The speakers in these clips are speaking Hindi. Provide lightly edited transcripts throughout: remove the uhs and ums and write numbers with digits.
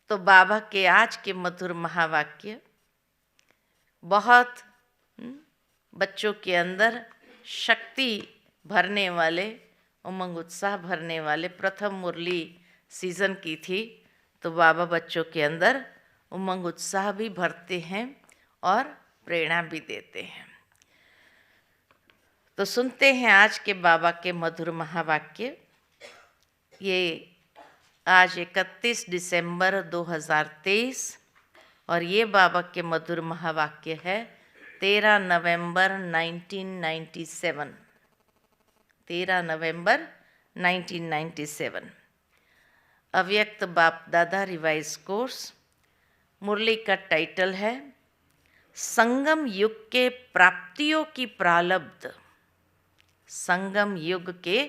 तो बाबा के आज के मधुर महावाक्य बहुत बच्चों के अंदर शक्ति भरने वाले, उमंग उत्साह भरने वाले। प्रथम मुरली सीजन की थी, तो बाबा बच्चों के अंदर उमंग उत्साह भी भरते हैं और प्रेरणा भी देते हैं। तो सुनते हैं आज के बाबा के मधुर महावाक्य। ये आज 31 दिसंबर 2023 और ये बाबा के मधुर महावाक्य है 13 नवंबर 1997। 13 नवंबर 1997। अव्यक्त बाप दादा रिवाइज कोर्स। मुरली का टाइटल है संगम युग के प्राप्तियों की प्रालब्ध। संगम युग के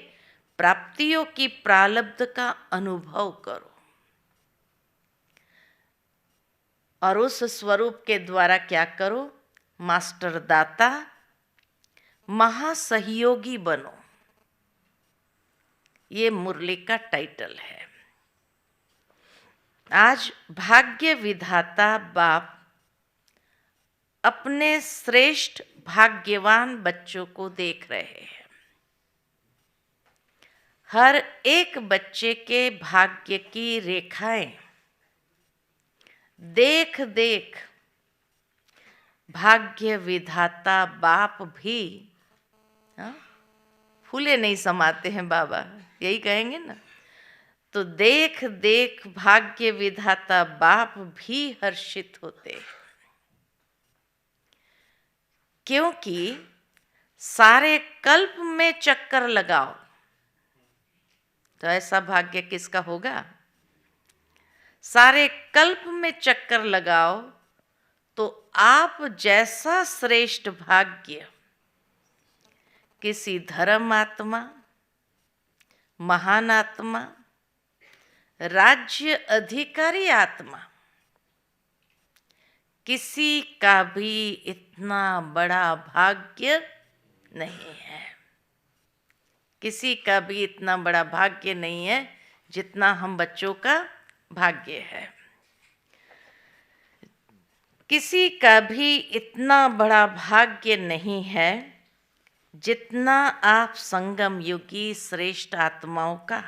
प्राप्तियों की प्रालब्ध का अनुभव करो और उस स्वरूप के द्वारा क्या करो? मास्टर दाता, महासहयोगी बनो। ये मुरली का टाइटल है। आज भाग्य विधाता बाप अपने श्रेष्ठ भाग्यवान बच्चों को देख रहे हैं। हर एक बच्चे के भाग्य की रेखाएं देख देख भाग्य विधाता बाप भी फूले नहीं समाते हैं, बाबा यही कहेंगे ना। तो देख देख भाग्य विधाता बाप भी हर्षित होते हैं, क्योंकि सारे कल्प में चक्कर लगाओ तो ऐसा भाग्य किसका होगा? सारे कल्प में चक्कर लगाओ तो आप जैसा श्रेष्ठ भाग्य किसी धर्म आत्मा, महान आत्मा, राज्य अधिकारी आत्मा, किसी का भी इतना बड़ा भाग्य नहीं है। किसी का भी इतना बड़ा भाग्य नहीं है जितना हम बच्चों का भाग्य है। किसी का भी इतना बड़ा भाग्य नहीं है जितना आप संगम युगी श्रेष्ठ आत्माओं का।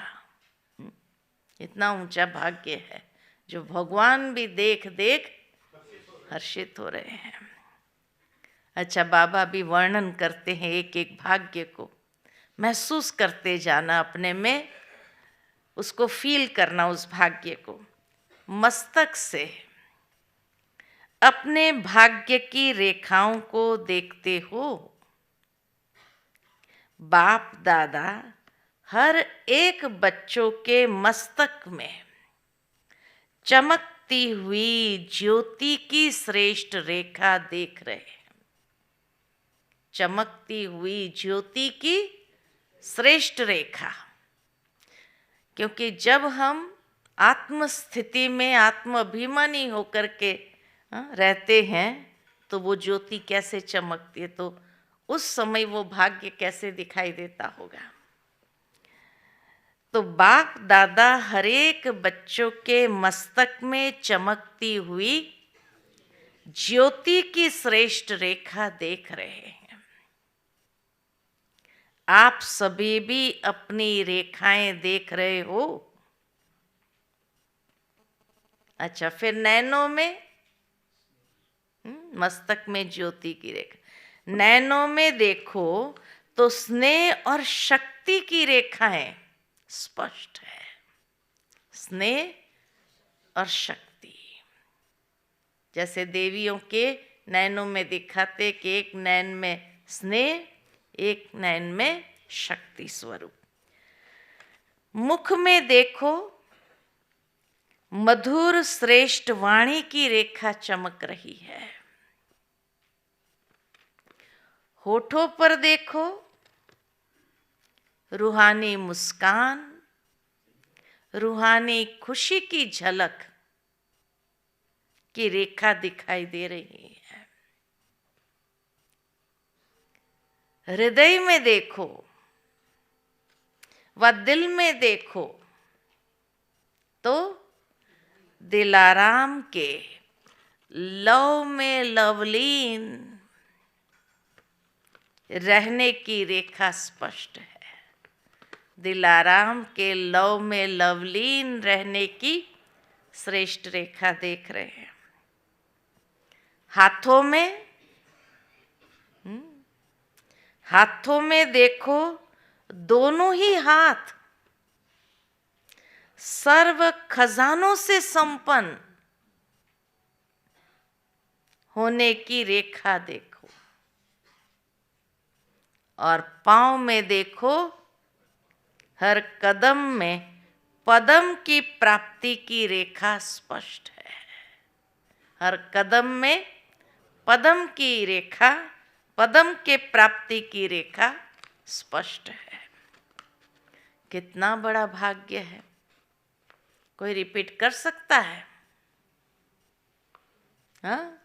इतना ऊंचा भाग्य है जो भगवान भी देख देख हर्षित हो रहे हैं। अच्छा, बाबा भी वर्णन करते हैं एक एक भाग्य को। महसूस करते जाना अपने में, उसको फील करना, उस भाग्य को मस्तक से अपने भाग्य की रेखाओं को देखते हो। बाप दादा हर एक बच्चों के मस्तक में चमकती हुई ज्योति की श्रेष्ठ रेखा देख रहे हैं। चमकती हुई ज्योति की श्रेष्ठ रेखा। क्योंकि जब हम आत्म स्थिति में आत्म अभिमानी होकर के रहते हैं तो वो ज्योति कैसे चमकती है, तो उस समय वो भाग्य कैसे दिखाई देता होगा। तो बाप दादा हरेक बच्चों के मस्तक में चमकती हुई ज्योति की श्रेष्ठ रेखा देख रहे हैं। आप सभी भी अपनी रेखाएं देख रहे हो। अच्छा, फिर नैनों में मस्तक में ज्योति की रेखा, नैनों में देखो तो स्नेह और शक्ति की रेखाएं स्पष्ट है। स्नेह और शक्ति, जैसे देवियों के नैनों में दिखाते कि एक नैन में स्नेह, एक नैन में शक्ति स्वरूप। मुख में देखो मधुर श्रेष्ठ वाणी की रेखा चमक रही है। होठों पर देखो रूहानी मुस्कान, रूहानी खुशी की झलक की रेखा दिखाई दे रही है। हृदय में देखो व दिल में देखो तो दिलाराम के लव में लवलीन रहने की रेखा स्पष्ट है। दिलाराम के लव में लवलीन रहने की श्रेष्ठ रेखा देख रहे हैं। हाथों में देखो, दोनों ही हाथ सर्व खजानों से संपन्न होने की रेखा देखो। और पांव में देखो, हर कदम में पदम की प्राप्ति की रेखा स्पष्ट है। हर कदम में पदम की रेखा, पदम के प्राप्ति की रेखा स्पष्ट है। कितना बड़ा भाग्य है। कोई रिपीट कर सकता है? हाँ,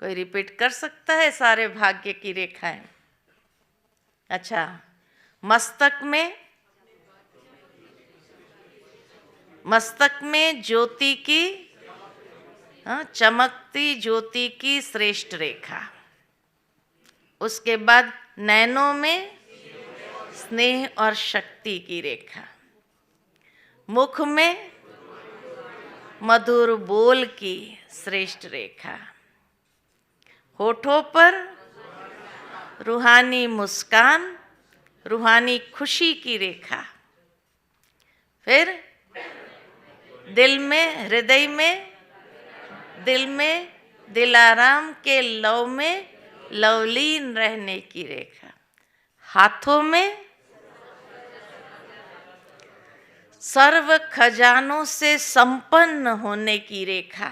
कोई रिपीट कर सकता है सारे भाग्य की रेखाएं? अच्छा, मस्तक में ज्योति की, चमकती ज्योति की श्रेष्ठ रेखा। उसके बाद नैनों में स्नेह और शक्ति की रेखा। मुख में मधुर बोल की श्रेष्ठ रेखा। होठों पर रूहानी मुस्कान, रूहानी खुशी की रेखा। फिर दिल में, हृदय में, दिल में दिलाराम के लव में लवलीन रहने की रेखा। हाथों में सर्व खजानों से संपन्न होने की रेखा।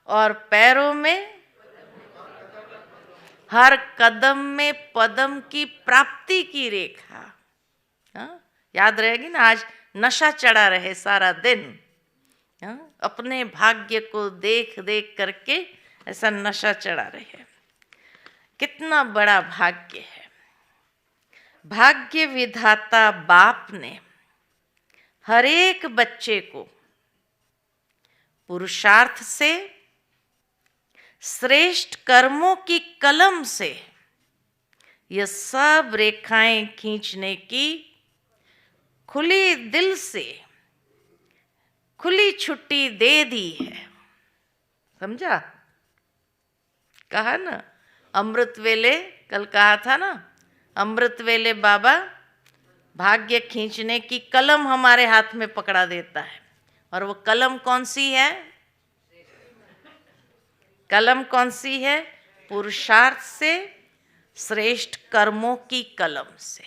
और पैरों में हर कदम में पदम की प्राप्ति की रेखा। याद रहेगी ना, आज नशा चढ़ा रहे सारा दिन। अपने भाग्य को देख देख करके ऐसा नशा चढ़ा रहे। कितना बड़ा भाग्य है। भाग्य विधाता बाप ने हर एक बच्चे को पुरुषार्थ से, श्रेष्ठ कर्मों की कलम से यह सब रेखाएं खींचने की खुली दिल से खुली छुट्टी दे दी है। समझा? कहा ना, अमृत वेले, कल कहा था ना, अमृत वेले बाबा भाग्य खींचने की कलम हमारे हाथ में पकड़ा देता है। और वो कलम कौन सी है? कलम कौन सी है? पुरुषार्थ से, श्रेष्ठ कर्मों की कलम से।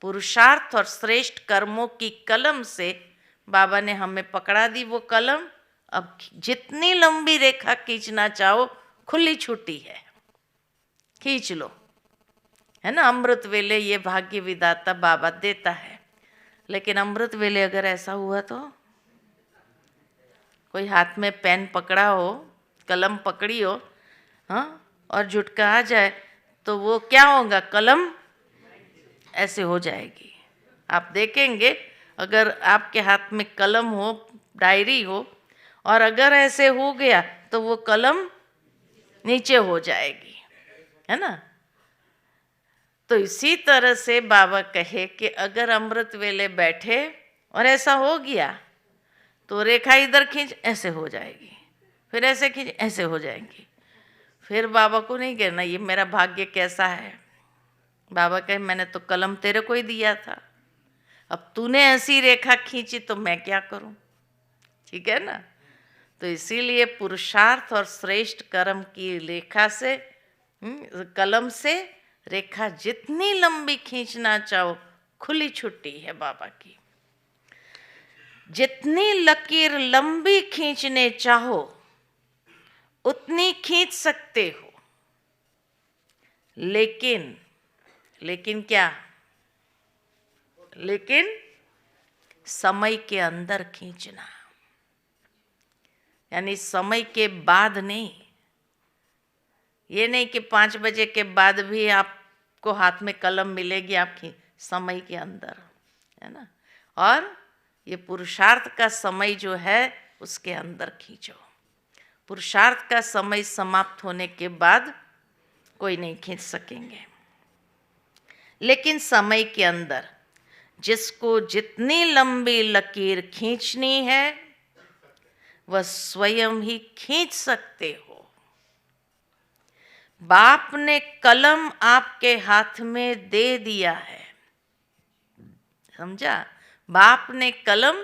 पुरुषार्थ और श्रेष्ठ कर्मों की कलम से बाबा ने हमें पकड़ा दी वो कलम। अब जितनी लंबी रेखा खींचना चाहो, खुली छुट्टी है, खींच लो, है ना। अमृत वेले ये भाग्य विधाता बाबा देता है। लेकिन अमृत वेले अगर ऐसा हुआ तो, कोई हाथ में पेन पकड़ा हो, कलम पकड़ी हो, हाँ, और झुटका आ जाए तो वो क्या होगा? कलम ऐसे हो जाएगी। आप देखेंगे, अगर आपके हाथ में कलम हो, डायरी हो, और अगर ऐसे हो गया तो वो कलम नीचे हो जाएगी, है ना। तो इसी तरह से बाबा कहे कि अगर अमृत वेले बैठे और ऐसा हो गया तो रेखा इधर खींच, ऐसे हो जाएगी, फिर ऐसे खींच, ऐसे हो जाएंगी। फिर बाबा को नहीं कहना ये मेरा भाग्य कैसा है। बाबा कहे मैंने तो कलम तेरे को ही दिया था, अब तूने ऐसी रेखा खींची तो मैं क्या करूं? ठीक है ना। तो इसीलिए पुरुषार्थ और श्रेष्ठ कर्म की रेखा से, कलम से रेखा जितनी लंबी खींचना चाहो, खुली छुट्टी है बाबा की। जितनी लकीर लंबी खींचने चाहो उतनी खींच सकते हो। लेकिन क्या? लेकिन समय के अंदर खींचना, यानी समय के बाद नहीं। ये नहीं कि 5 बजे के बाद भी आपको हाथ में कलम मिलेगी, आप समय के अंदर, है ना। और ये पुरुषार्थ का समय जो है उसके अंदर खींचो। पुरुषार्थ का समय समाप्त होने के बाद कोई नहीं खींच सकेंगे। लेकिन समय के अंदर जिसको जितनी लंबी लकीर खींचनी है वह स्वयं ही खींच सकते हो। बाप ने कलम आपके हाथ में दे दिया है, समझा? बाप ने कलम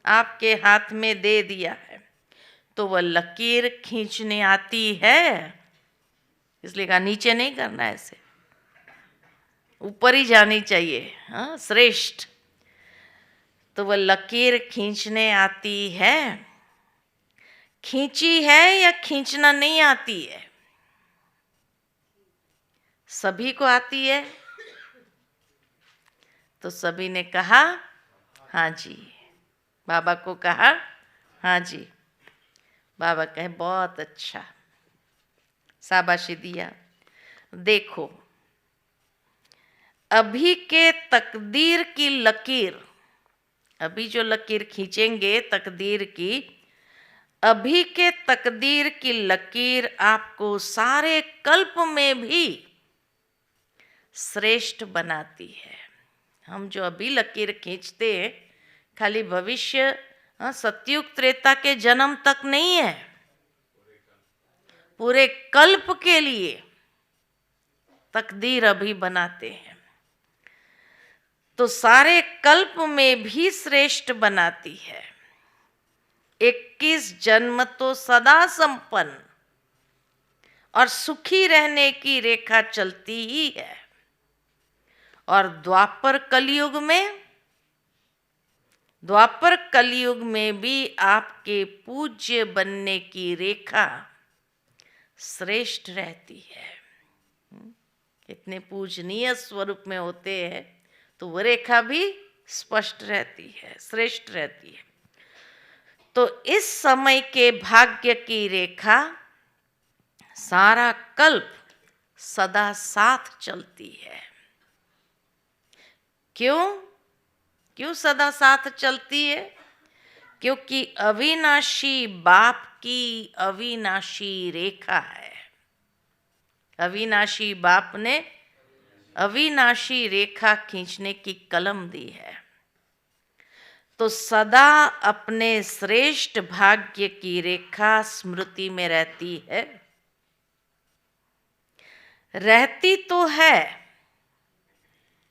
आपके हाथ में दे दिया है तो वह लकीर खींचने आती है। इसलिए कहा नीचे नहीं करना, ऐसे ऊपर ही जानी चाहिए। हाँ, श्रेष्ठ। तो वह लकीर खींचने आती है। खींची है या खींचना नहीं आती है? सभी को आती है। तो सभी ने कहा हाँ जी। बाबा को कहा हाँ जी। बाबा कहे बहुत अच्छा, शाबाशी दिया। देखो, अभी के तकदीर की लकीर, अभी जो लकीर खींचेंगे तकदीर की, अभी के तकदीर की लकीर आपको सारे कल्प में भी श्रेष्ठ बनाती है। हम जो अभी लकीर खींचते हैं खाली भविष्य सतयुग त्रेता के जन्म तक नहीं है, पूरे कल्प के लिए तकदीर अभी बनाते हैं। तो सारे कल्प में भी श्रेष्ठ बनाती है। 21 जन्म तो सदा संपन्न और सुखी रहने की रेखा चलती ही है। और द्वापर कलयुग में भी आपके पूज्य बनने की रेखा श्रेष्ठ रहती है। इतने पूजनीय स्वरूप में होते हैं तो वह रेखा भी स्पष्ट रहती है, श्रेष्ठ रहती है। तो इस समय के भाग्य की रेखा सारा कल्प सदा साथ चलती है। क्यों सदा साथ चलती है? क्योंकि अविनाशी बाप की अविनाशी रेखा है। अविनाशी बाप ने अविनाशी रेखा खींचने की कलम दी है। तो सदा अपने श्रेष्ठ भाग्य की रेखा स्मृति में रहती है। रहती तो है,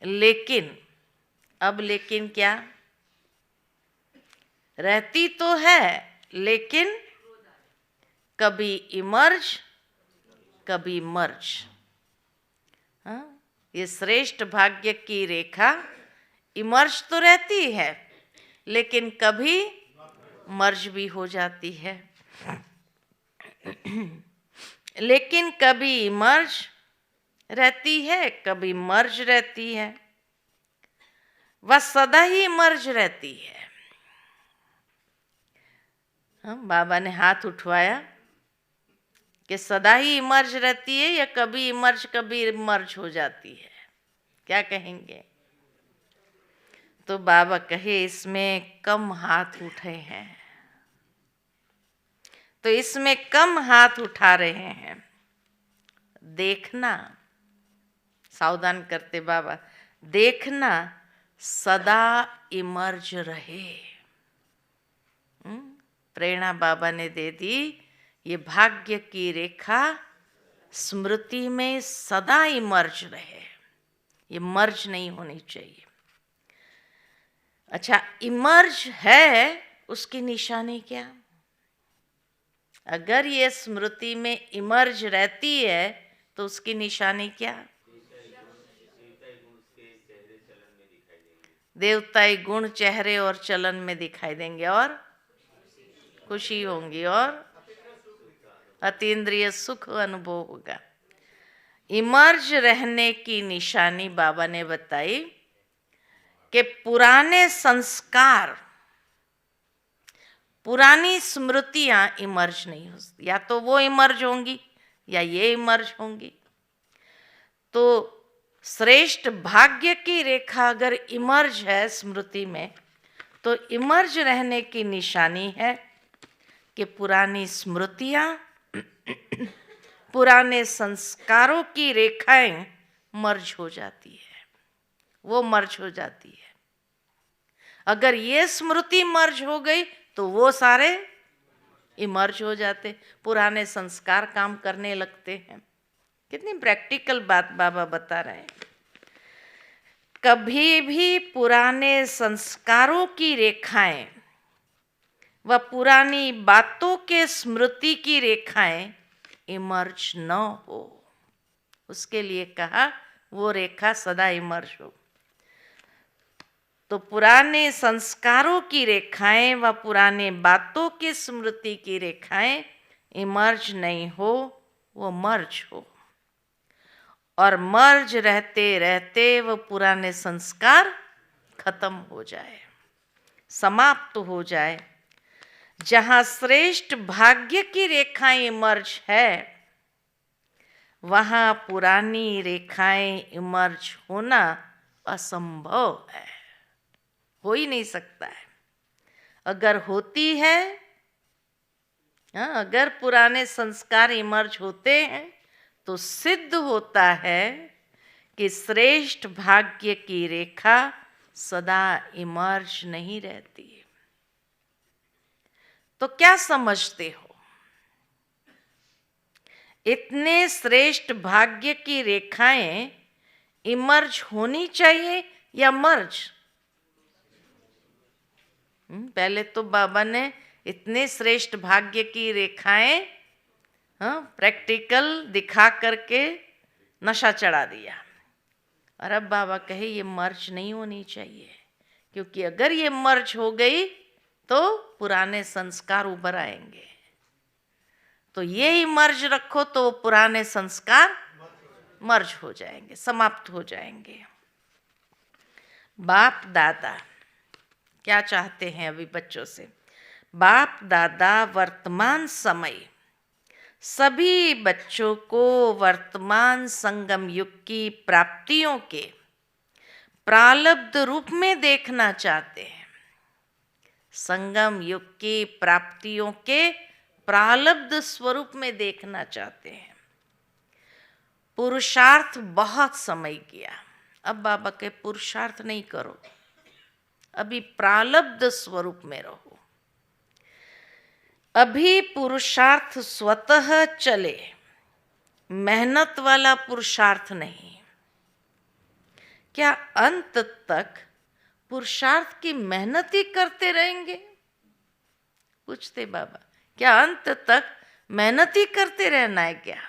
लेकिन अब लेकिन क्या? रहती तो है लेकिन कभी इमर्ज कभी मर्ज। ये श्रेष्ठ भाग्य की रेखा इमर्ज तो रहती है लेकिन कभी मर्ज भी हो जाती है। लेकिन कभी इमर्ज रहती है, कभी मर्ज रहती है। वह सदा ही मर्ज रहती है। बाबा ने हाथ उठवाया कि सदा ही इमर्ज रहती है या कभी इमर्ज कभी मर्ज हो जाती है, क्या कहेंगे? तो बाबा कहे इसमें कम हाथ उठे हैं, तो इसमें कम हाथ उठा रहे हैं। देखना, सावधान करते बाबा, देखना सदा इमर्ज रहे। प्रेरणा बाबा ने दे दी। ये भाग्य की रेखा स्मृति में सदा इमर्ज रहे, ये मर्ज नहीं होनी चाहिए। अच्छा, इमर्ज है, उसकी निशानी क्या? अगर ये स्मृति में इमर्ज रहती है तो उसकी निशानी क्या? देवताई गुण चेहरे और चलन में दिखाई देंगे और खुशी होंगी और अतीन्द्रिय सुख अनुभव होगा। इमर्ज रहने की निशानी बाबा ने बताई कि पुराने संस्कार, पुरानी स्मृतियां इमर्ज नहीं हो सकती। या तो वो इमर्ज होंगी या ये इमर्ज होंगी। तो श्रेष्ठ भाग्य की रेखा अगर इमर्ज है स्मृति में तो इमर्ज रहने की निशानी है कि पुरानी स्मृतियाँ, पुराने संस्कारों की रेखाएं मर्ज हो जाती है, वो मर्ज हो जाती है। अगर ये स्मृति मर्ज हो गई तो वो सारे इमर्ज हो जाते, पुराने संस्कार काम करने लगते हैं। कितनी प्रैक्टिकल बात बाबा बता रहे हैं। कभी भी पुराने संस्कारों की रेखाएं व पुरानी बातों के स्मृति की रेखाएं इमर्ज न हो, उसके लिए कहा वो रेखा सदा इमर्ज हो। तो पुराने संस्कारों की रेखाएं व पुराने बातों की स्मृति की रेखाएं इमर्ज नहीं हो, वो मर्ज हो। और मर्ज रहते रहते वो पुराने संस्कार खत्म हो जाए, समाप्त हो जाए। जहाँ श्रेष्ठ भाग्य की रेखाएं इमर्ज है, वहाँ पुरानी रेखाएं इमर्ज होना असंभव है, हो ही नहीं सकता है। अगर होती है, अगर पुराने संस्कार इमर्ज होते हैं तो सिद्ध होता है कि श्रेष्ठ भाग्य की रेखा सदा इमर्ज नहीं रहती। तो क्या समझते हो, इतने श्रेष्ठ भाग्य की रेखाएं इमर्ज होनी चाहिए या मर्ज? पहले तो बाबा ने इतने श्रेष्ठ भाग्य की रेखाएं प्रैक्टिकल दिखा करके नशा चढ़ा दिया, और अब बाबा कहे ये मर्ज नहीं होनी चाहिए, क्योंकि अगर ये मर्ज हो गई तो पुराने संस्कार उभर आएंगे। तो ये ही मर्ज रखो तो वो पुराने संस्कार मर्ज हो जाएंगे, समाप्त हो जाएंगे। बाप दादा क्या चाहते हैं अभी बच्चों से? बाप दादा वर्तमान समय सभी बच्चों को वर्तमान संगम युग की प्राप्तियों के प्रालब्ध रूप में देखना चाहते हैं। संगम युग की प्राप्तियों के प्रालब्ध स्वरूप में देखना चाहते हैं। पुरुषार्थ बहुत समय किया, अब बाबा के पुरुषार्थ नहीं करो, अभी प्रालब्ध स्वरूप में रहो। अभी पुरुषार्थ स्वतः चले, मेहनत वाला पुरुषार्थ नहीं। क्या अंत तक पुरुषार्थ की मेहनत ही करते रहेंगे? पूछते बाबा, क्या अंत तक मेहनत ही करते रहना है क्या?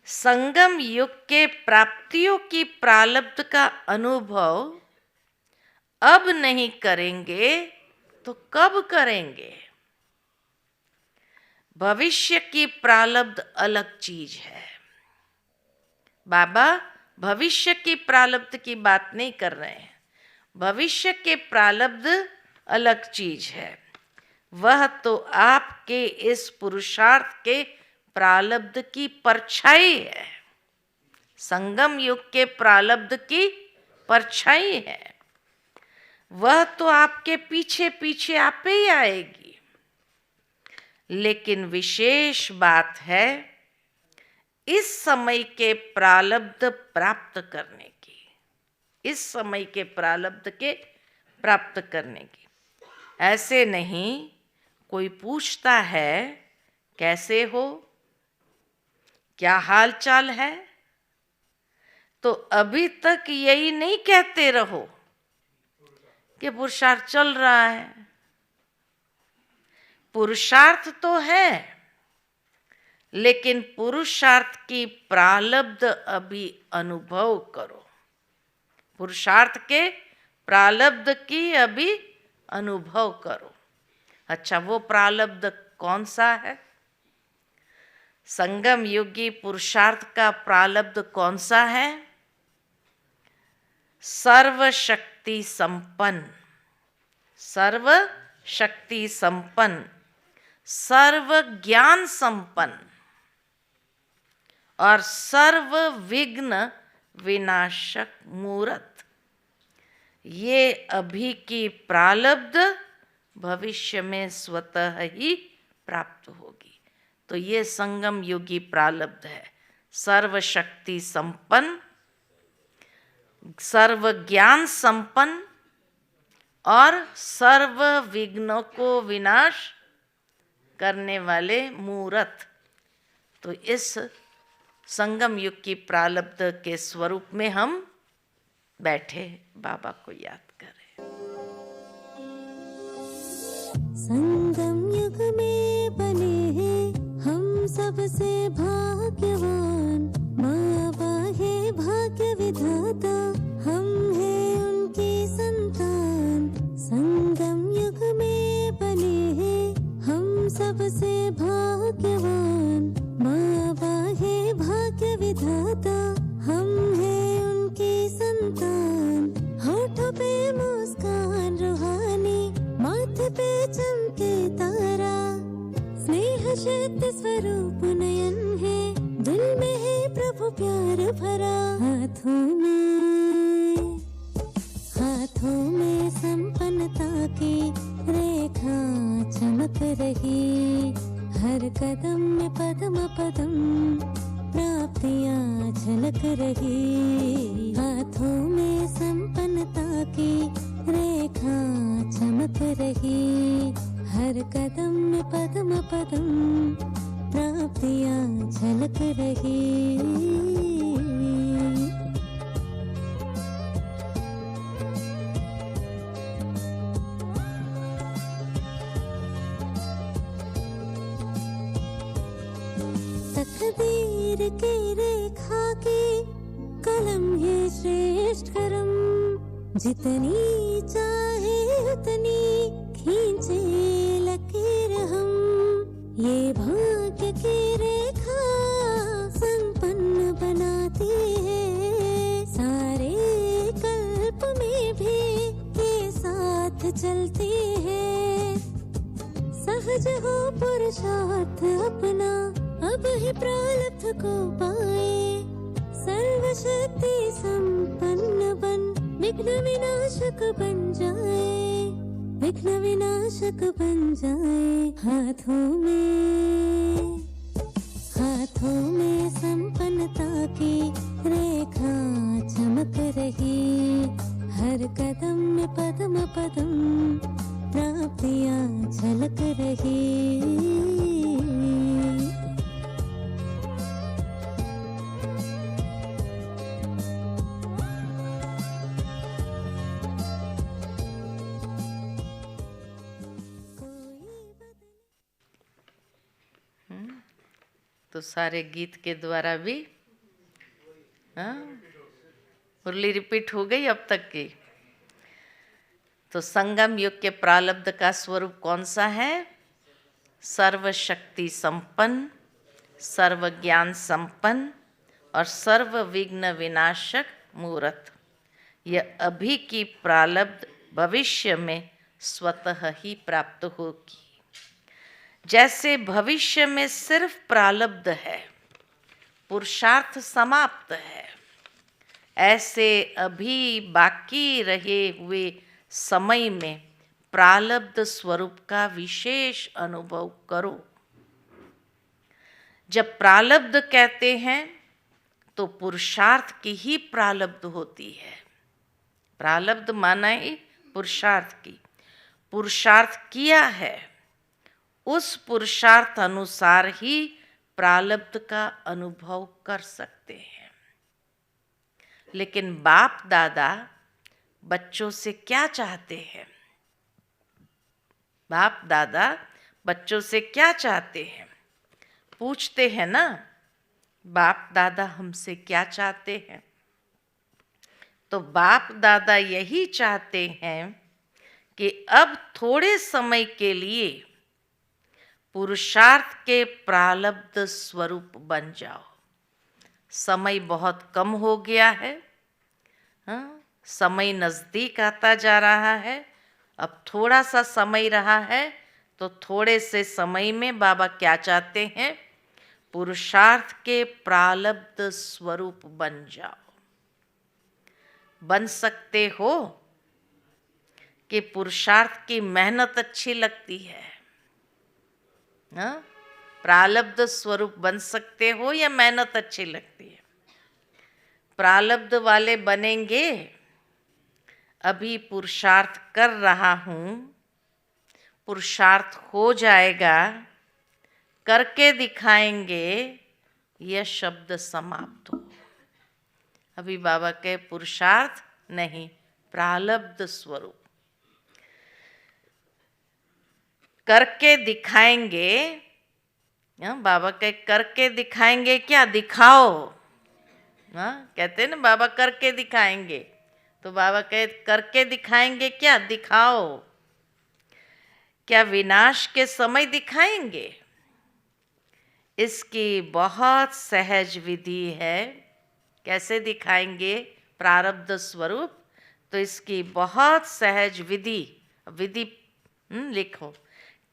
संगम युग के प्राप्तियों की प्रालब्ध का अनुभव अब नहीं करेंगे तो कब करेंगे? भविष्य की प्रालब्ध अलग चीज है। बाबा भविष्य की प्रालब्ध की बात नहीं कर रहे हैं, भविष्य के प्रालब्ध अलग चीज है। वह तो आपके इस पुरुषार्थ के प्रालब्ध की परछाई है, संगम युग के प्रालब्ध की परछाई है। वह तो आपके पीछे पीछे आपे ही आएगी। लेकिन विशेष बात है इस समय के प्रालब्ध प्राप्त करने की, इस समय के प्रालब्ध के प्राप्त करने की। ऐसे नहीं कोई पूछता है कैसे हो, क्या हाल चाल है, तो अभी तक यही नहीं कहते रहो कि पुरुषार्थ चल रहा है। पुरुषार्थ तो है, लेकिन पुरुषार्थ की प्रालब्ध अभी अनुभव करो, पुरुषार्थ के प्रालब्ध की अभी अनुभव करो। अच्छा, वो प्रालब्ध कौन सा है? संगम युगी पुरुषार्थ का प्रालब्ध कौन सा है? सर्वशक्ति संपन्न, सर्व शक्ति संपन्न, सर्व ज्ञान संपन्न और सर्व विघ्न विनाशक मूर्त। ये अभी की प्रारब्ध भविष्य में स्वतः ही प्राप्त होगी। तो ये संगम युगी प्रारब्ध है, सर्वशक्ति संपन्न, सर्व ज्ञान संपन्न और सर्व विघ्नों को विनाश करने वाले मूरत। तो इस संगम युग की प्रारब्ध के स्वरूप में हम बैठे बाबा को याद करें। संगम युग में बने हैं हम सबसे भाग्यवान, बाबा है भाग्य विधाता, हम हैं उनकी संतान। संगम युग में बने हैं हम सबसे भाग्यवान, बाबा है भाग्य विधाता, हम हैं उनकी संतान। होठों पे मुस्कान रूहानी, माथे पे चमके तारा, स्नेह शक्ति स्वरूप नयन है, दिल में है प्रभु प्यार भरा। हाथों में संपन्नता की रेखा चमक रही, हर कदम में पदम पदम प्राप्तियां झलक रही। हाथों में संपन्नता की रेखा चमक रही, हर कदम में पदम पदम प्राप्तियां झलक रही। तकदीर की रेखा की कलम है श्रेष्ठ करम, जितनी चाहे उतनी खींचे लकीर हम। ये भाग्य की रेखा संपन्न बनाती है, सारे कल्प में भी के साथ चलती है। सहज हो पुरुषार्थ अपना, अब ही प्रारब्ध को पाए, सर्वशक्ति संपन्न बन विघ्न विनाशक बन जाए, विघ्न विनाशक बन जाए। हाथों में संपन्नता की रेखा चमक रही, हर कदम में पदम पदम प्राप्तियां झलक रही। तो सारे गीत के द्वारा भी मुरली रिपीट हो गई अब तक की। तो संगम युग के प्रारब्ध का स्वरूप कौन सा है? सर्वशक्ति संपन्न, सर्व ज्ञान संपन्न और सर्व विघ्न विनाशक मूरत। यह अभी की प्रारब्ध भविष्य में स्वतः ही प्राप्त होगी। जैसे भविष्य में सिर्फ प्रारब्ध है, पुरुषार्थ समाप्त है, ऐसे अभी बाकी रहे हुए समय में प्रारब्ध स्वरूप का विशेष अनुभव करो। जब प्रारब्ध कहते हैं तो पुरुषार्थ की ही प्रारब्ध होती है। प्रारब्ध माना ही पुरुषार्थ की, पुरुषार्थ किया है, उस पुरुषार्थ अनुसार ही प्रारब्ध का अनुभव कर सकते हैं। लेकिन बाप दादा बच्चों से क्या चाहते हैं? बाप दादा बच्चों से क्या चाहते हैं? पूछते हैं ना, बाप दादा हमसे क्या चाहते हैं? तो बाप दादा यही चाहते हैं कि अब थोड़े समय के लिए पुरुषार्थ के प्रारब्ध स्वरूप बन जाओ। समय बहुत कम हो गया है, समय नज़दीक आता जा रहा है। अब थोड़ा सा समय रहा है, तो थोड़े से समय में बाबा क्या चाहते हैं? पुरुषार्थ के प्रारब्ध स्वरूप बन जाओ। बन सकते हो कि पुरुषार्थ की मेहनत अच्छी लगती है। हाँ, प्रारब्ध स्वरूप बन सकते हो या मेहनत अच्छी लगती है? प्रारब्ध वाले बनेंगे। अभी पुरुषार्थ कर रहा हूँ, पुरुषार्थ हो जाएगा, करके दिखाएंगे, यह शब्द समाप्त हो। अभी बाबा के पुरुषार्थ नहीं, प्रारब्ध स्वरूप करके दिखाएंगे। बाबा के करके दिखाएंगे, क्या दिखाओ। कहते हैं ना बाबा करके दिखाएंगे, तो बाबा कहे करके दिखाएंगे, क्या दिखाओ। क्या विनाश के समय दिखाएंगे? इसकी बहुत सहज विधि है। कैसे दिखाएंगे प्रारब्ध स्वरूप? तो इसकी बहुत सहज विधि लिखो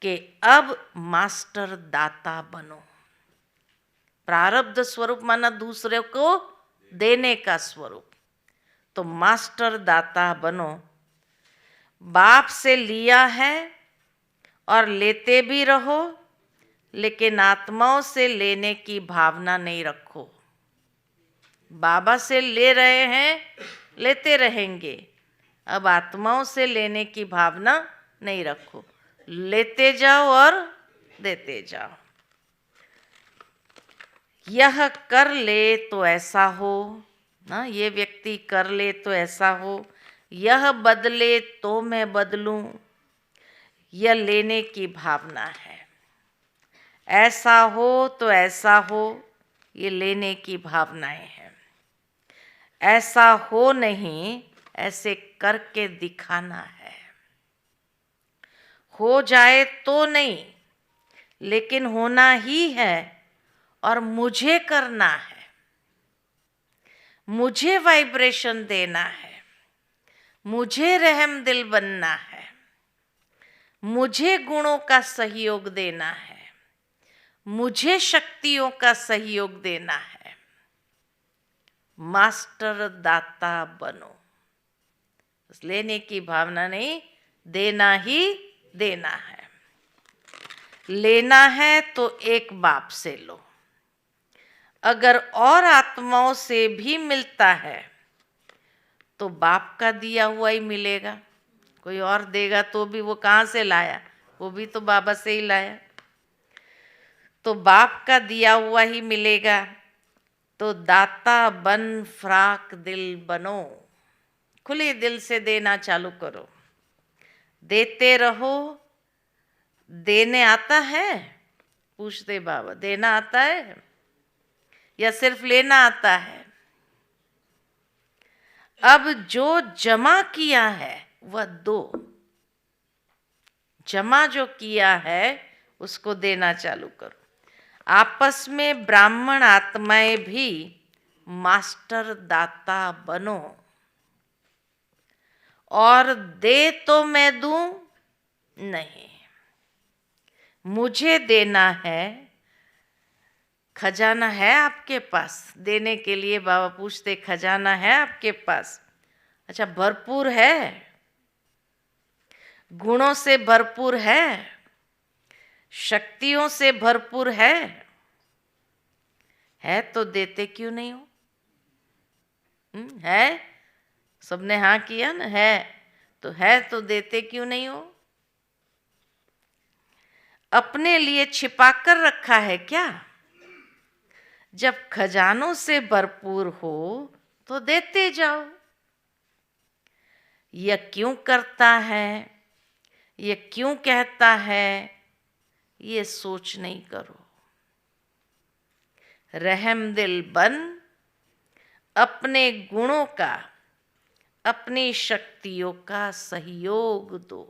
कि अब मास्टर दाता बनो। प्रारब्ध स्वरूप माना दूसरे को देने का स्वरूप, तो मास्टर दाता बनो। बाप से लिया है और लेते भी रहो, लेकिन आत्माओं से लेने की भावना नहीं रखो। बाबा से ले रहे हैं, लेते रहेंगे। अब आत्माओं से लेने की भावना नहीं रखो, लेते जाओ और देते जाओ। यह कर ले तो ऐसा हो ना, ये व्यक्ति कर ले तो ऐसा हो, यह बदले तो मैं बदलूं, यह लेने की भावना है। ऐसा हो तो ऐसा हो, ये लेने की भावनाएं हैं। ऐसा हो नहीं, ऐसे करके दिखाना है। हो जाए तो नहीं, लेकिन होना ही है और मुझे करना है, मुझे वाइब्रेशन देना है, मुझे रहम दिल बनना है, मुझे गुणों का सहयोग देना है, मुझे शक्तियों का सहयोग देना है। मास्टर दाता बनो। लेने की भावना नहीं, देना ही देना है। लेना है तो एक बाप से लो। अगर और आत्माओं से भी मिलता है तो बाप का दिया हुआ ही मिलेगा। कोई और देगा तो भी वो कहाँ से लाया? वो भी तो बाबा से ही लाया। तो बाप का दिया हुआ ही मिलेगा। तो दाता बन फ्राक दिल बनो। खुले दिल से देना चालू करो, देते रहो। देने आता है? पूछते बाबा, देना आता है या सिर्फ लेना आता है? अब जो जमा किया है वह दो। जमा जो किया है उसको देना चालू करो। आपस में ब्राह्मण आत्माएं भी मास्टर दाता बनो। और दे तो मैं दूं नहीं, मुझे देना है। खजाना है आपके पास देने के लिए? बाबा पूछते, खजाना है आपके पास? अच्छा, भरपूर है, गुणों से भरपूर है, शक्तियों से भरपूर है तो देते क्यों नहीं हो? है, सबने हाँ किया ना, है तो देते क्यों नहीं हो? अपने लिए छिपा कर रखा है क्या? जब खजानों से भरपूर हो तो देते जाओ। यह क्यों करता है, यह क्यों कहता है, ये सोच नहीं करो। रहम दिल बन, अपने गुणों का, अपनी शक्तियों का सहयोग दो।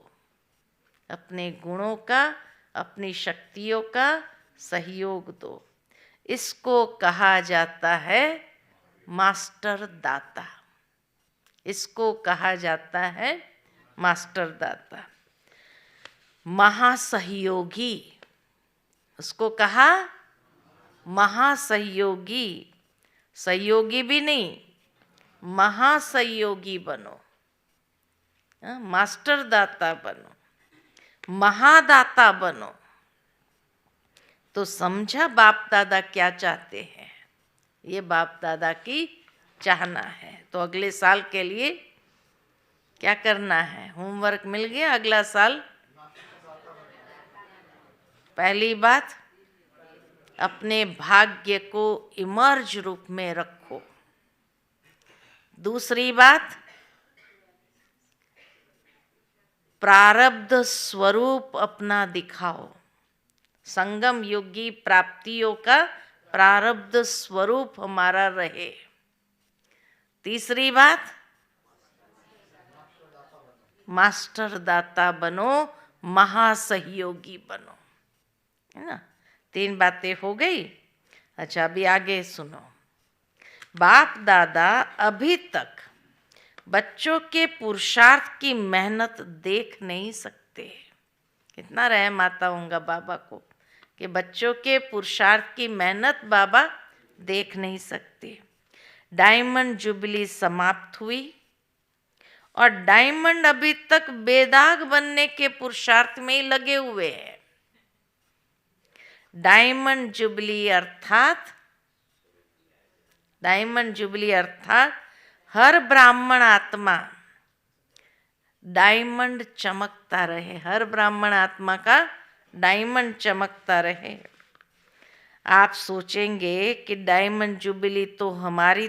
अपने गुणों का, अपनी शक्तियों का सहयोग दो। इसको कहा जाता है मास्टर दाता। इसको कहा जाता है मास्टर दाता, महासहयोगी। उसको कहा महासहयोगी। सहयोगी भी नहीं, महासहयोगी बनो। मास्टर दाता बनो, महादाता बनो। तो समझा बाप दादा क्या चाहते हैं, ये बाप दादा की चाहना है। तो अगले साल के लिए क्या करना है, होमवर्क मिल गया अगला साल। पहली बात, अपने भाग्य को इमर्ज रूप में रखो। दूसरी बात, प्रारब्ध स्वरूप अपना दिखाओ। संगम योगी प्राप्तियों का प्रारब्ध स्वरूप हमारा रहे। तीसरी बात, मास्टर दाता बनो, महासहयोगी बनो, है ना। 3 बातें हो गई। अच्छा, अभी आगे सुनो। बाप दादा अभी तक बच्चों के पुरुषार्थ की मेहनत देख नहीं सकते। कितना रहम आता होगा बाबा को कि बच्चों के पुरुषार्थ की मेहनत बाबा देख नहीं सकते। डायमंड जुबली समाप्त हुई और डायमंड अभी तक बेदाग बनने के पुरुषार्थ में ही लगे हुए हैं। डायमंड जुबली अर्थात हर ब्राह्मण आत्मा डायमंड चमकता रहे, हर ब्राह्मण आत्मा का डायमंड चमकता रहे। आप सोचेंगे कि डायमंड जुबली तो हमारी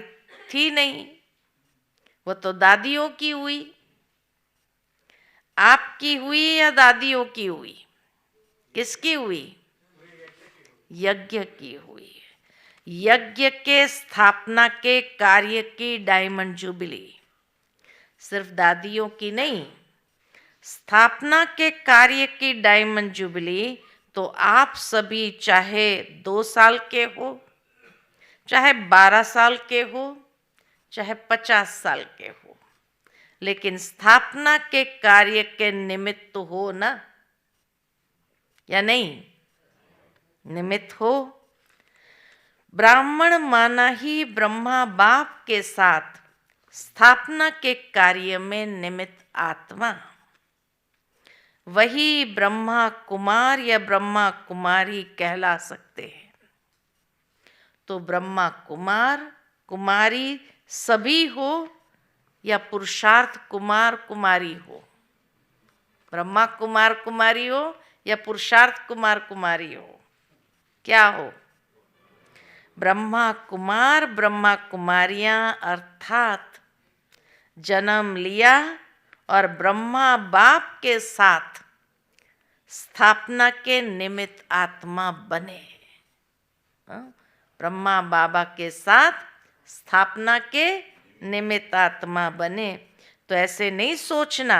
थी नहीं, वो तो दादियों की हुई। आपकी हुई या दादियों की हुई? किसकी हुई? यज्ञ की हुई। यज्ञ के स्थापना के कार्य की डायमंड जुबली, सिर्फ दादियों की नहीं, स्थापना के कार्य की डायमंड जुबली तो आप सभी चाहे 2 साल के हो, चाहे 12 साल के हो, चाहे 50 साल के हो, लेकिन स्थापना के कार्य के निमित्त तो हो ना, या नहीं? निमित्त हो। ब्राह्मण माना ही ब्रह्मा बाप के साथ स्थापना के कार्य में निमित्त आत्मा, वही ब्रह्मा कुमार या ब्रह्मा कुमारी कहला सकते हैं। तो ब्रह्मा कुमार कुमारी सभी हो या पुरुषार्थ कुमार कुमारी हो, ब्रह्मा कुमार कुमारी हो या पुरुषार्थ कुमार कुमारी हो, क्या हो? ब्रह्मा कुमार ब्रह्मा कुमारियां अर्थात जन्म लिया और ब्रह्मा बाप के साथ स्थापना के निमित्त आत्मा बने। ब्रह्मा बाबा के साथ स्थापना के निमित्त आत्मा बने। तो ऐसे नहीं सोचना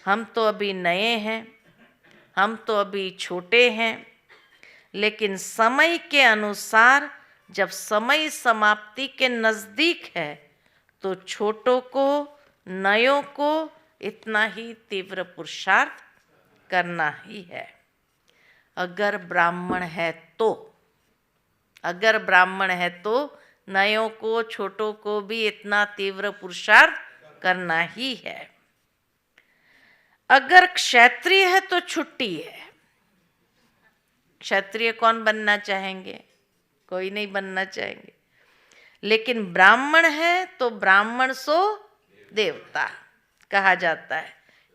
हम तो अभी नए हैं, हम तो अभी छोटे हैं, लेकिन समय के अनुसार जब समय समाप्ति के नज़दीक है तो छोटों को, नयों को इतना ही तीव्र पुरुषार्थ करना ही है। अगर ब्राह्मण है तो, अगर ब्राह्मण है तो नयों को, छोटों को भी इतना तीव्र पुरुषार्थ करना ही है। अगर क्षत्रिय है तो छुट्टी है। क्षत्रिय कौन बनना चाहेंगे? कोई नहीं बनना चाहेंगे। लेकिन ब्राह्मण है तो ब्राह्मण सो देवता कहा जाता है,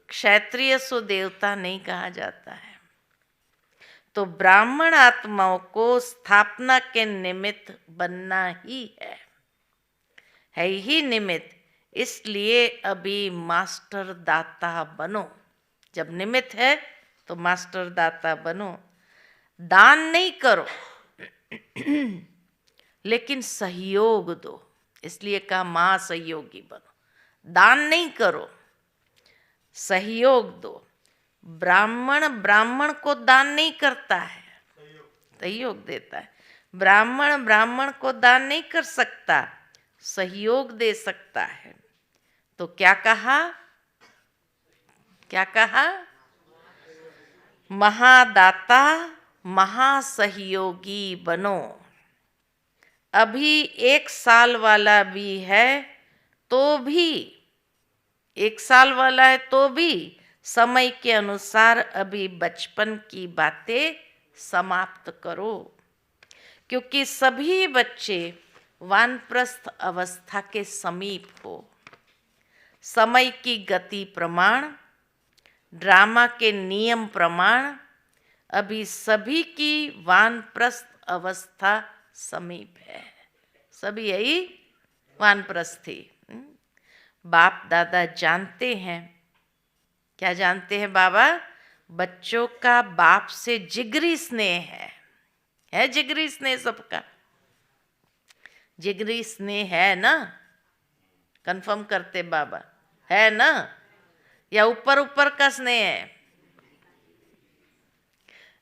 क्षत्रिय सो देवता नहीं कहा जाता है। तो ब्राह्मण आत्माओं को स्थापना के निमित्त बनना ही है ही निमित्त। इसलिए अभी मास्टर दाता बनो। जब निमित्त है तो मास्टर दाता बनो। दान नहीं करो लेकिन सहयोग दो, इसलिए कहा महासहयोगी बनो। दान नहीं करो, सहयोग दो। ब्राह्मण ब्राह्मण को दान नहीं करता है, सहयोग देता है। ब्राह्मण ब्राह्मण को दान नहीं कर सकता, सहयोग दे सकता है। तो क्या कहा? क्या कहा? महादाता महासहयोगी बनो। अभी 1 साल वाला भी है तो भी 1 साल वाला है तो भी समय के अनुसार अभी बचपन की बातें समाप्त करो, क्योंकि सभी बच्चे वानप्रस्थ अवस्था के समीप हो। समय की गति प्रमाण, ड्रामा के नियम प्रमाण अभी सभी की वानप्रस्थ अवस्था समीप है। सभी यही वानप्रस्थी। बाप दादा जानते हैं, क्या जानते हैं बाबा? बच्चों का बाप से जिगरी स्नेह है जिगरी स्नेह सबका। जिगरी स्नेह है ना? कंफर्म करते बाबा, है ना? या ऊपर ऊपर का स्नेह है?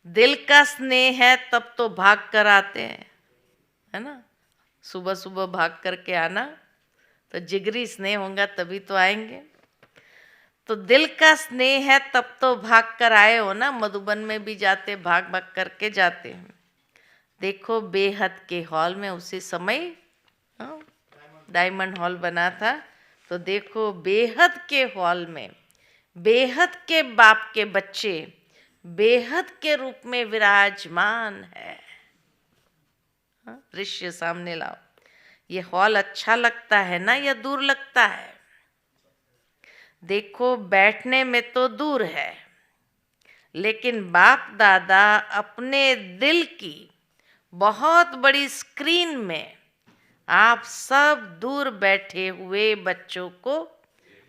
दिल का स्नेह है तब तो भाग कर आते हैं, है ना? सुबह सुबह भाग करके आना, तो जिगरी स्नेह होगा तभी तो आएंगे। तो दिल का स्नेह है तब तो भाग कर आए हो ना। मधुबन में भी जाते, भाग भाग करके जाते हैं। देखो बेहद के हॉल में उसी समय डायमंड हॉल बना था, तो देखो बेहद के हॉल में बेहद के बाप के बच्चे बेहद के रूप में विराजमान है। दृश्य सामने लाओ। ये हॉल अच्छा लगता है ना या दूर लगता है? देखो बैठने में तो दूर है, लेकिन बाप दादा अपने दिल की बहुत बड़ी स्क्रीन में आप सब दूर बैठे हुए बच्चों को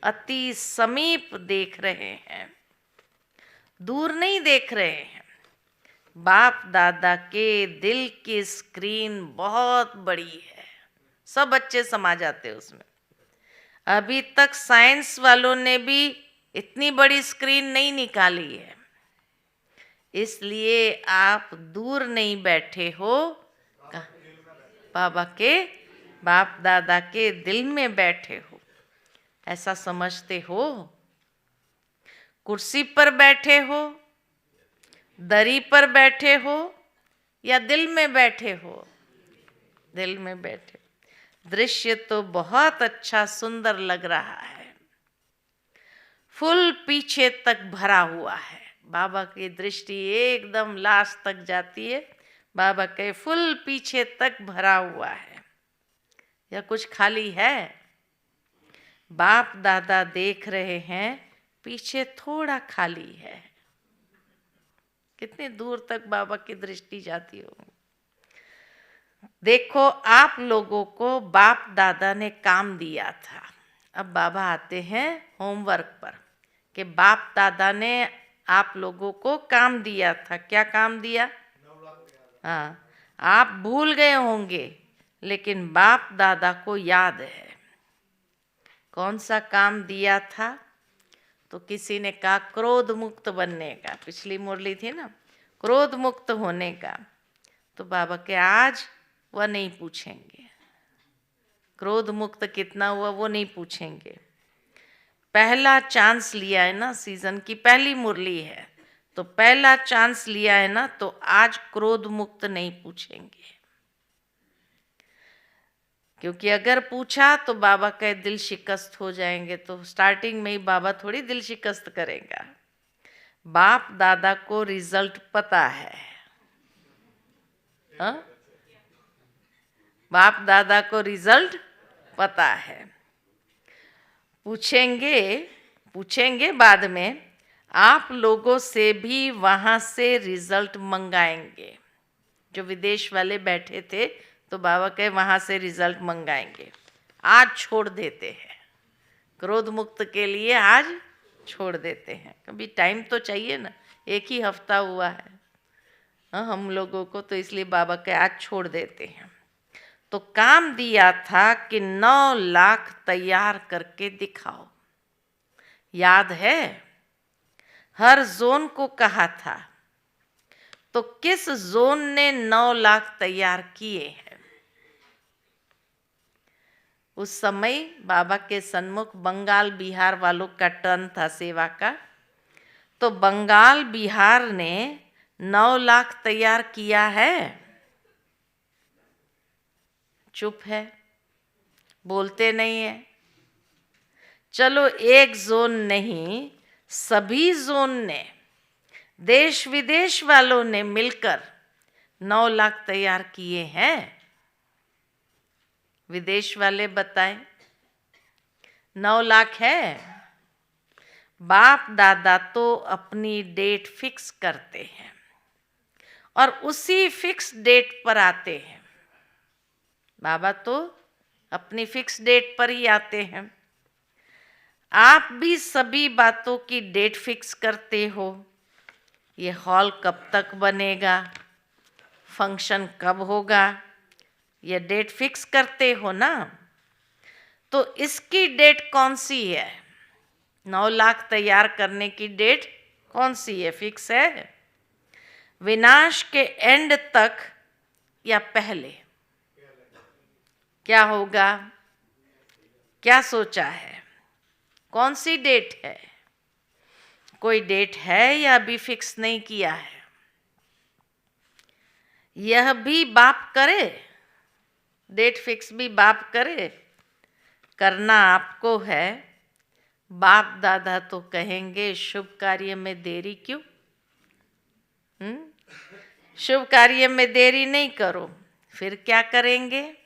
अति समीप देख रहे हैं, दूर नहीं देख रहे हैं। बाप दादा के दिल की स्क्रीन बहुत बड़ी है, सब बच्चे समा जाते हैं उसमें। अभी तक साइंस वालों ने भी इतनी बड़ी स्क्रीन नहीं निकाली है, इसलिए आप दूर नहीं बैठे हो, बाबा के बाप दादा के दिल में बैठे हो, ऐसा समझते हो। कुर्सी पर बैठे हो, दरी पर बैठे हो या दिल में बैठे हो? दिल में बैठे। दृश्य तो बहुत अच्छा सुंदर लग रहा है। फुल पीछे तक भरा हुआ है। बाबा की दृष्टि एकदम लास्ट तक जाती है। बाबा के फुल पीछे तक भरा हुआ है, या कुछ खाली है? बाप दादा देख रहे हैं, पीछे थोड़ा खाली है। कितने दूर तक बाबा की दृष्टि जाती हो? देखो आप लोगों को बाप दादा ने काम दिया था। अब बाबा आते हैं होमवर्क पर कि बाप दादा ने आप लोगों को काम दिया था। क्या काम दिया? हाँ, आप भूल गए होंगे, लेकिन बाप दादा को याद है। कौन सा काम दिया था? तो किसी ने कहा क्रोध मुक्त बनने का। पिछली मुरली थी ना, क्रोध मुक्त होने का। तो बाबा के आज वह नहीं पूछेंगे, क्रोध मुक्त कितना हुआ वो नहीं पूछेंगे। पहला चांस लिया है ना, सीजन की पहली मुरली है, तो पहला चांस लिया है ना, तो आज क्रोध मुक्त नहीं पूछेंगे। क्योंकि अगर पूछा तो बाबा के दिल शिकस्त हो जाएंगे, तो स्टार्टिंग में ही बाबा थोड़ी दिल शिकस्त करेगा। बाप दादा को रिजल्ट पता है। हाँ? बाप दादा को रिजल्ट पता है। पूछेंगे बाद में, आप लोगों से भी वहाँ से रिजल्ट मंगाएंगे। जो विदेश वाले बैठे थे तो बाबा के वहाँ से रिजल्ट मंगाएंगे। आज छोड़ देते हैं, क्रोध मुक्त के लिए आज छोड़ देते हैं। कभी टाइम तो चाहिए ना, एक ही हफ्ता हुआ है हम लोगों को, तो इसलिए बाबा के आज छोड़ देते हैं। तो काम दिया था कि 9 लाख तैयार करके दिखाओ। याद है? हर जोन को कहा था। तो किस जोन ने 9 लाख तैयार किए हैं? उस समय बाबा के सन्मुख बंगाल बिहार वालों का टर्न था सेवा का। तो बंगाल बिहार ने 9 लाख तैयार किया है? चुप है, बोलते नहीं है। चलो एक जोन नहीं, सभी जोन ने, देश विदेश वालों ने मिलकर 9 लाख तैयार किए हैं। विदेश वाले बताएं, 9 लाख है। बाप दादा तो अपनी डेट फिक्स करते हैं और उसी फिक्स डेट पर आते हैं। बाबा तो अपनी फिक्स डेट पर ही आते हैं। आप भी सभी बातों की डेट फिक्स करते हो। ये हॉल कब तक बनेगा, फंक्शन कब होगा, ये डेट फिक्स करते हो ना। तो इसकी डेट कौन सी है? 9 लाख तैयार करने की डेट कौन सी है? फिक्स है? विनाश के एंड तक या पहले? क्या होगा? क्या सोचा है? कौन सी डेट है? कोई डेट है या अभी फिक्स नहीं किया है? यह भी बाप करे, डेट फिक्स भी बाप करे। करना आपको है। बाप दादा तो कहेंगे शुभ कार्य में देरी क्यों? शुभ कार्य में देरी नहीं करो। फिर क्या करेंगे?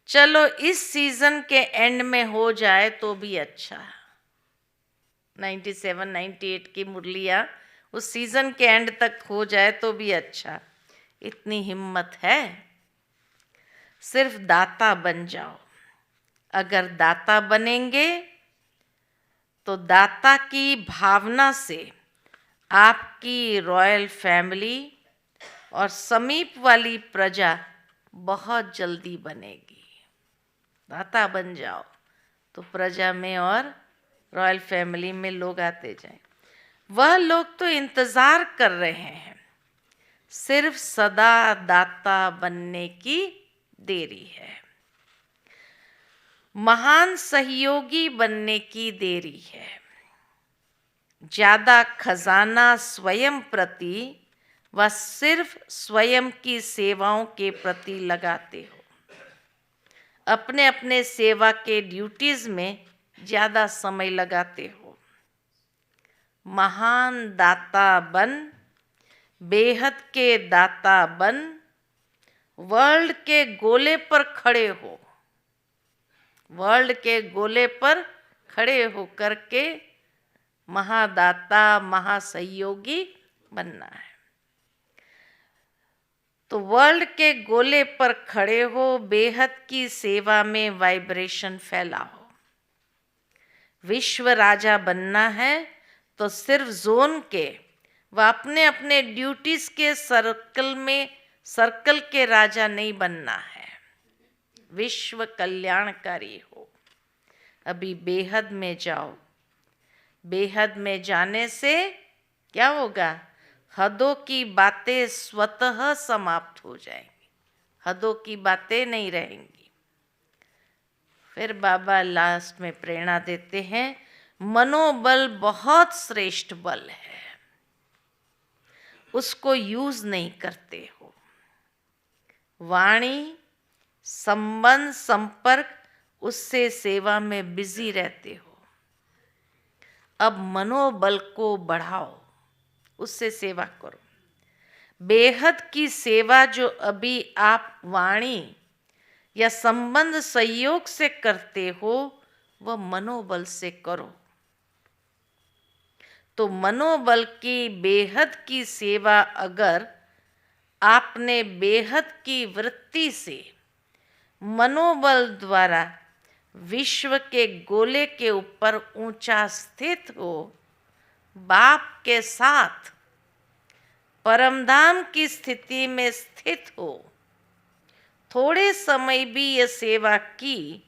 चलो इस सीजन के एंड में हो जाए तो भी अच्छा। 97, 98 की मुरलियाँ उस सीजन के एंड तक हो जाए तो भी अच्छा। इतनी हिम्मत है? सिर्फ दाता बन जाओ। अगर दाता बनेंगे तो दाता की भावना से आपकी रॉयल फैमिली और समीप वाली प्रजा बहुत जल्दी बनेगी। दाता बन जाओ तो प्रजा में और रॉयल फैमिली में लोग आते जाएं। वह लोग तो इंतजार कर रहे हैं, सिर्फ सदा दाता बनने की देरी है। महान सहयोगी बनने की देरी है। ज्यादा खजाना स्वयं प्रति व सिर्फ स्वयं की सेवाओं के प्रति लगाते हो। अपने अपने सेवा के ड्यूटीज में ज्यादा समय लगाते हो। महान दाता बन, बेहद के दाता बन, वर्ल्ड के गोले पर खड़े हो। वर्ल्ड के गोले पर खड़े हो करके महादाता, महासहयोगी बनना है। तो वर्ल्ड के गोले पर खड़े हो, बेहद की सेवा में वाइब्रेशन फैलाओ। विश्व राजा बनना है तो सिर्फ जोन के व अपने अपने ड्यूटीज के सर्कल के राजा नहीं बनना है। विश्व कल्याणकारी हो। अभी बेहद में जाओ। बेहद में जाने से क्या होगा? हदों की बातें स्वतः समाप्त हो जाएंगी। हदों की बातें नहीं रहेंगी। फिर बाबा लास्ट में प्रेरणा देते हैं, मनोबल बहुत श्रेष्ठ बल है, उसको यूज नहीं करते हो। वाणी, संबंध, संपर्क, उससे सेवा में बिजी रहते हो। अब मनोबल को बढ़ाओ, उससे सेवा करो। बेहद की सेवा जो अभी आप वाणी या संबंध सहयोग से करते हो, वह मनोबल से करो। तो मनोबल की बेहद की सेवा अगर आपने बेहद की वृत्ति से मनोबल द्वारा विश्व के गोले के ऊपर ऊंचा स्थित हो, बाप के साथ परमधाम की स्थिति में स्थित हो, थोड़े समय भी ये सेवा की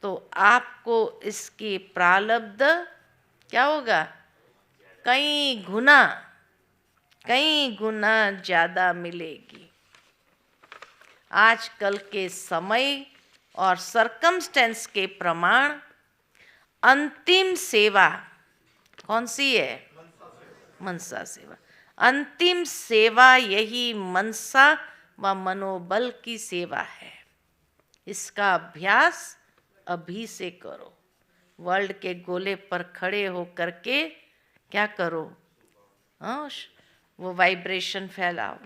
तो आपको इसकी प्रारब्ध क्या होगा? कई गुना ज़्यादा मिलेगी। आजकल के समय और सरकमस्टेंस के प्रमाण अंतिम सेवा कौन सी है? मनसा सेवा। अंतिम सेवा यही मनसा व मनोबल की सेवा है। इसका अभ्यास अभी से करो। वर्ल्ड के गोले पर खड़े हो करके क्या करो, वो वाइब्रेशन फैलाओ।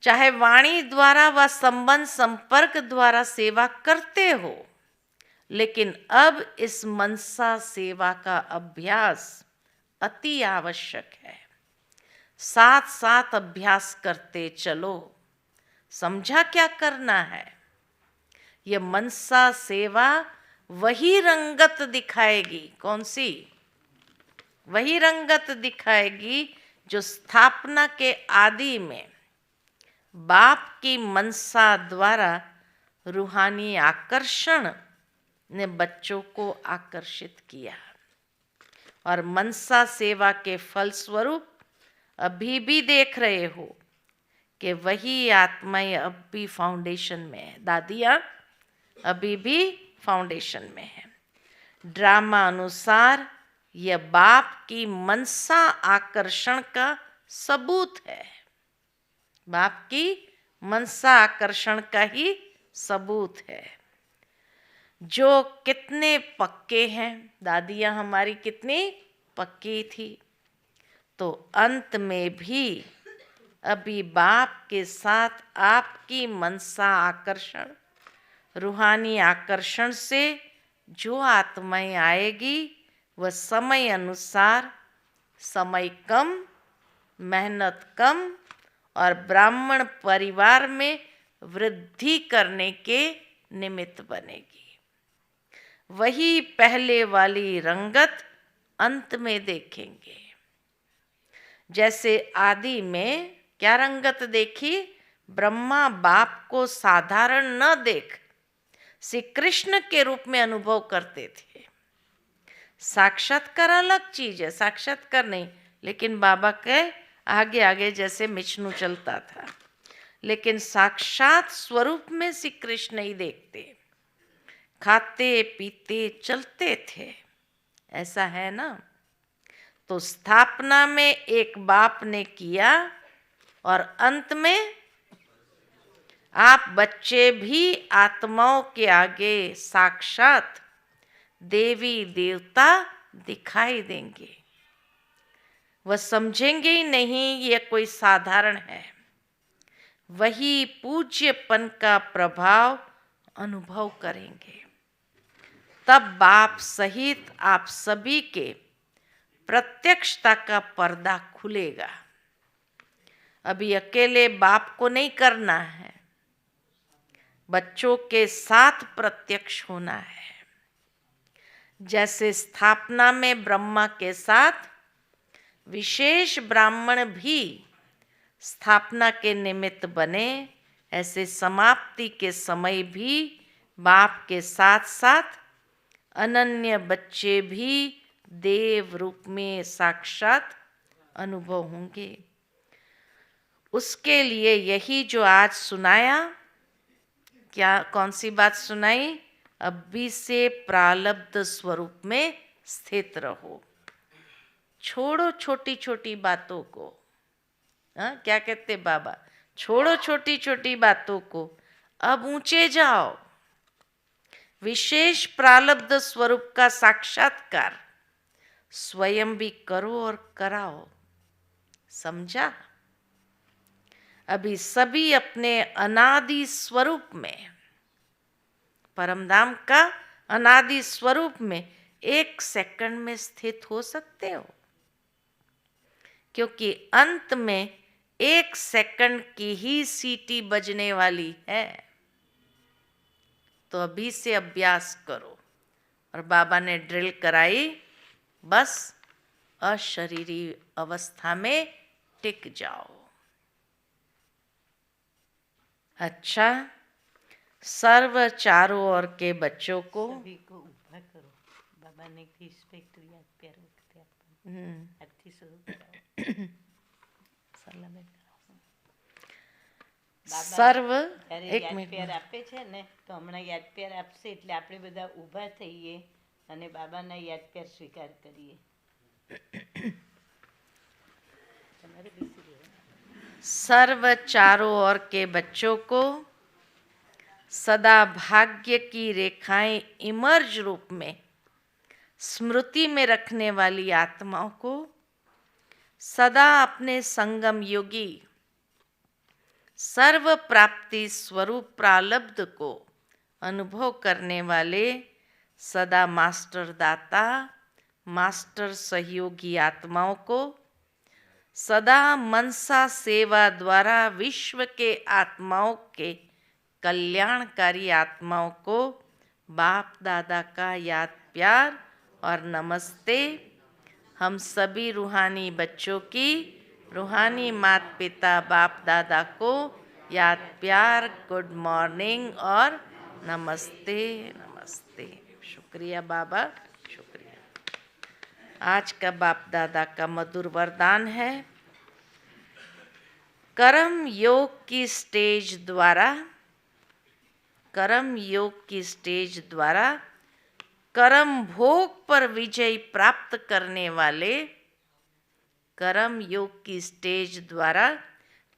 चाहे वाणी द्वारा व संबंध संपर्क द्वारा सेवा करते हो, लेकिन अब इस मनसा सेवा का अभ्यास अति आवश्यक है। साथ साथ अभ्यास करते चलो। समझा क्या करना है? यह मनसा सेवा वही रंगत दिखाएगी। कौन सी? वही रंगत दिखाएगी जो स्थापना के आदि में बाप की मनसा द्वारा रूहानी आकर्षण ने बच्चों को आकर्षित किया। और मनसा सेवा के फलस्वरूप अभी भी देख रहे हो कि वही आत्माएं अब भी फाउंडेशन में है। दादियाँ अभी भी फाउंडेशन में है। ड्रामा अनुसार यह बाप की मनसा आकर्षण का सबूत है। बाप की मनसा आकर्षण का ही सबूत है। जो कितने पक्के हैं, दादियाँ हमारी कितनी पक्की थी, तो अंत में भी अभी बाप के साथ आपकी मनसा आकर्षण, रूहानी आकर्षण से जो आत्माएं आएगी वह समय अनुसार, समय कम, मेहनत कम और ब्राह्मण परिवार में वृद्धि करने के निमित्त बनेगी। वही पहले वाली रंगत अंत में देखेंगे। जैसे आदि में क्या रंगत देखी? ब्रह्मा बाप को साधारण न देख श्री कृष्ण के रूप में अनुभव करते थे। साक्षात्कार अलग चीज है, साक्षात्कार नहीं, लेकिन बाबा के आगे आगे जैसे विष्णु चलता था, लेकिन साक्षात स्वरूप में श्री कृष्ण ही देखते, खाते पीते चलते थे। ऐसा है ना? तो स्थापना में एक बाप ने किया और अंत में आप बच्चे भी आत्माओं के आगे साक्षात देवी देवता दिखाई देंगे। वह समझेंगे ही नहीं ये कोई साधारण है। वही पूज्यपन का प्रभाव अनुभव करेंगे। तब बाप सहित आप सभी के प्रत्यक्षता का पर्दा खुलेगा। अभी अकेले बाप को नहीं करना है, बच्चों के साथ प्रत्यक्ष होना है। जैसे स्थापना में ब्रह्मा के साथ विशेष ब्राह्मण भी स्थापना के निमित्त बने, ऐसे समाप्ति के समय भी बाप के साथ साथ अनन्य बच्चे भी देव रूप में साक्षात अनुभव होंगे। उसके लिए यही जो आज सुनाया, क्या कौन सी बात सुनाई? अभी से प्रालब्ध स्वरूप में स्थित रहो। छोड़ो छोटी छोटी बातों को। क्या कहते बाबा? छोड़ो छोटी छोटी बातों को, अब ऊंचे जाओ। विशेष प्रालब्ध स्वरूप का साक्षात्कार स्वयं भी करो और कराओ। समझा? अभी सभी अपने अनादि स्वरूप में, परमधाम का अनादि स्वरूप में 1 सेकंड में स्थित हो सकते हो, क्योंकि अंत में 1 सेकंड की ही सीटी बजने वाली है। तो अभी से अभ्यास करो। और बाबा ने ड्रिल कराई, बस अशरीरी अवस्था में टिक जाओ। अच्छा, सर्व चारों ओर के बच्चों को સભી કો ઊભા કરો. બાબાને રિસ્પેક્ટ યાદ પ્યાર વખતે આપવાનું. આજથી શરૂ કરાવો. સલામે કરાવો. બાબા सर्व જ્યારે एक યાદ मिनट પ્યાર આપે છે ને, તો હમણાં યાદ પ્યાર આપશે એટલે આપણે બધા ઊભા થઈએ અને બાબાના યાદ પ્યાર સ્વીકાર કરીએ. તમારે બેસી રહેવાનું. सर्व चारों ओर के बच्चों को सदा भाग्य की रेखाएं इमर्ज रूप में स्मृति में रखने वाली आत्माओं को, सदा अपने संगम योगी सर्व प्राप्ति स्वरूप प्रालब्ध को अनुभव करने वाले सदा मास्टर दाता, मास्टर सहयोगी आत्माओं को, सदा मनसा सेवा द्वारा विश्व के आत्माओं के कल्याणकारी आत्माओं को बाप दादा का याद प्यार और नमस्ते। हम सभी रूहानी बच्चों की रूहानी माता पिता बाप दादा को याद प्यार, गुड मॉर्निंग और नमस्ते नमस्ते। शुक्रिया बाबा, शुक्रिया। आज का बाप दादा का मधुर वरदान है, कर्म योग की स्टेज द्वारा, कर्म योग की स्टेज द्वारा कर्म भोग पर विजय प्राप्त करने वाले, कर्म योग की स्टेज द्वारा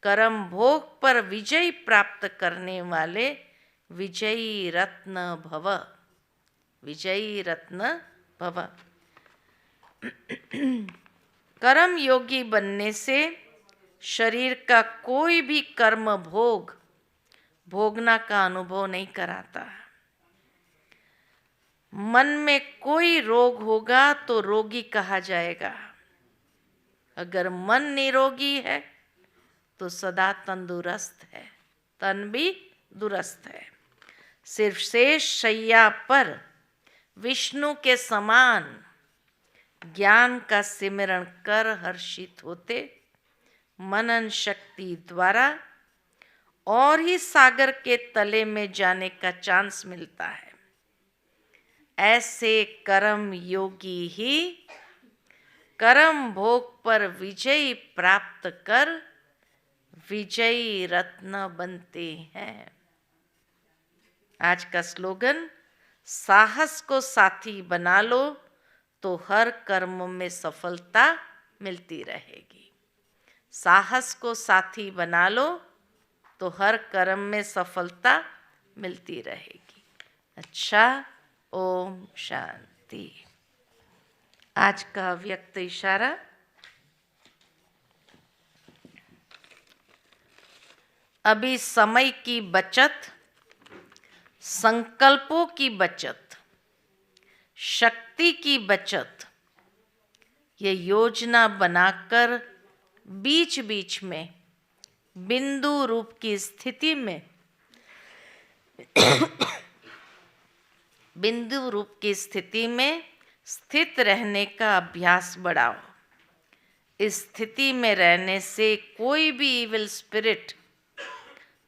कर्म भोग पर विजय प्राप्त करने वाले विजयी रत्न भव, विजयी रत्न भव। कर्म योगी बनने से शरीर का कोई भी कर्म भोग भोगना का अनुभव नहीं कराता। मन में कोई रोग होगा तो रोगी कहा जाएगा। अगर मन निरोगी है तो सदा तंदुरुस्त है, तन भी दुरुस्त है। सिर्फ शेष शैया पर विष्णु के समान ज्ञान का सिमरण कर हर्षित होते, मनन शक्ति द्वारा और ही सागर के तले में जाने का चांस मिलता है। ऐसे कर्म योगी ही कर्म भोग पर विजय प्राप्त कर विजयी रत्न बनते हैं। आज का स्लोगन, साहस को साथी बना लो तो हर कर्म में सफलता मिलती रहेगी। साहस को साथी बना लो तो हर कर्म में सफलता मिलती रहेगी। अच्छा, ओम शांति। आज का व्यक्त इशारा, अभी समय की बचत, संकल्पों की बचत, शक्ति की बचत, ये योजना बनाकर बीच बीच में बिंदु रूप की स्थिति में बिंदु रूप की स्थिति में स्थित रहने का अभ्यास बढ़ाओ। इस स्थिति में रहने से कोई भी इविल स्पिरिट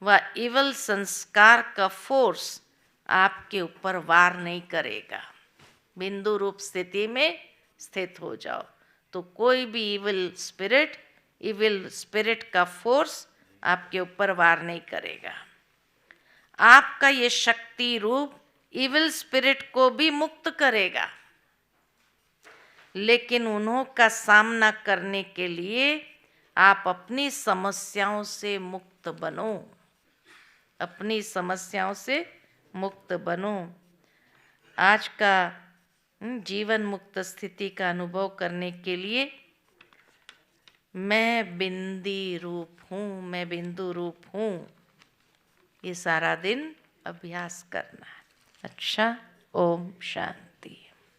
व इविल संस्कार का फोर्स आपके ऊपर वार नहीं करेगा। बिंदु रूप स्थिति में स्थित हो जाओ तो कोई भी इविल स्पिरिट का फोर्स आपके ऊपर वार नहीं करेगा। आपका ये शक्ति रूप इविल स्पिरिट को भी मुक्त करेगा, लेकिन उन्हों का सामना करने के लिए आप अपनी समस्याओं से मुक्त बनो, अपनी समस्याओं से मुक्त बनो। आज का जीवन मुक्त स्थिति का अनुभव करने के लिए मैं बिंदी रूप हूँ, मैं बिंदु रूप हूँ, ये सारा दिन अभ्यास करना है। अच्छा, ओम शांति।